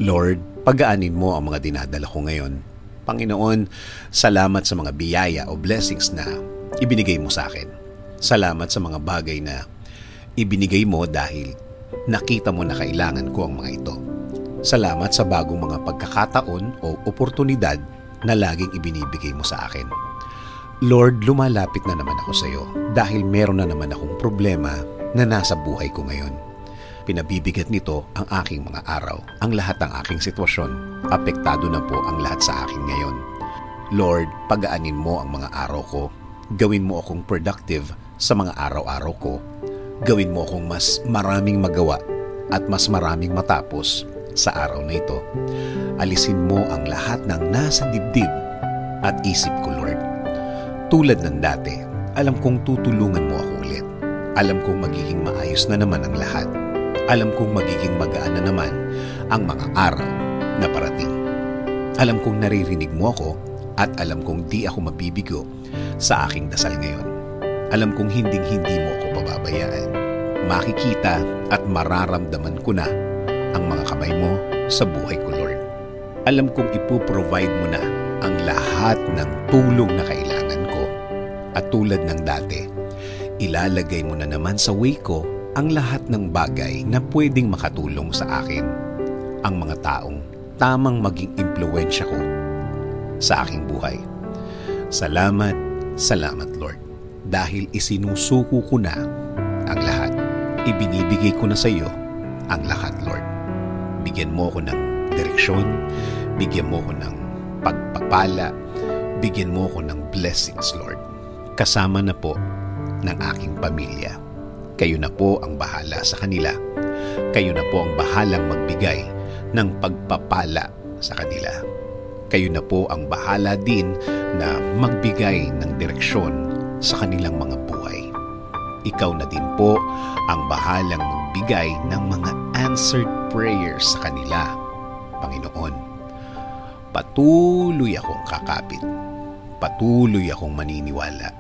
Lord, pagaanin mo ang mga dinadala ko ngayon. Panginoon, salamat sa mga biyaya o blessings na ibinigay mo sa akin. Salamat sa mga bagay na ibinigay mo dahil nakita mo na kailangan ko ang mga ito. Salamat sa bagong mga pagkakataon o oportunidad na laging ibinibigay mo sa akin. Lord, lumalapit na naman ako sa iyo dahil meron na naman akong problema na nasa buhay ko ngayon. Pinabibigat nito ang aking mga araw, ang lahat ng aking sitwasyon. Apektado na po ang lahat sa akin ngayon. Lord, pagaanin mo ang mga araw ko. Gawin mo akong productive sa mga araw-araw ko. Gawin mo akong mas maraming magawa at mas maraming matapos sa araw na ito. Alisin mo ang lahat ng nasa dibdib at isip ko, Lord. Tulad ng dati, alam kong tutulungan mo ako ulit. Alam kong magiging maayos na naman ang lahat. Alam kong magiging magaan na naman ang mga araw na parating. Alam kong naririnig mo ako at alam kong di ako mabibigo sa aking dasal ngayon. Alam kong hinding-hindi mo ako pababayaan. Makikita at mararamdaman ko na ang mga kamay mo sa buhay ko, Lord. Alam kong ipoprovide mo na ang lahat ng tulong na kailangan ko. At tulad ng dati, ilalagay mo na naman sa way ko ang lahat ng bagay na pwedeng makatulong sa akin. Ang mga taong tamang maging impluwensya ko sa aking buhay. Salamat, salamat, Lord. Dahil isinusuko ko na ang lahat. Ibinibigay ko na sa iyo ang lahat, Lord. Bigyan mo ko ng direksyon, bigyan mo ko ng pagpapala, bigyan mo ko ng blessings, Lord. Kasama na po ng aking pamilya. Kayo na po ang bahala sa kanila. Kayo na po ang bahalang magbigay ng pagpapala sa kanila. Kayo na po ang bahala din na magbigay ng direksyon sa kanilang mga buhay. Ikaw na din po ang bahalang magbigay ng mga answered prayers sa kanila. Panginoon, patuloy akong kakapit. Patuloy akong maniniwala.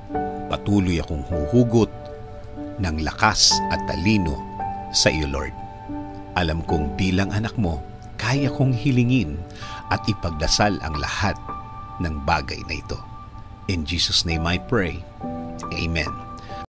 Patuloy akong huhugot ng lakas at talino sa iyo, Lord. Alam kong bilang anak mo, kaya kong hilingin at ipagdasal ang lahat ng bagay na ito. In Jesus' name I pray. Amen.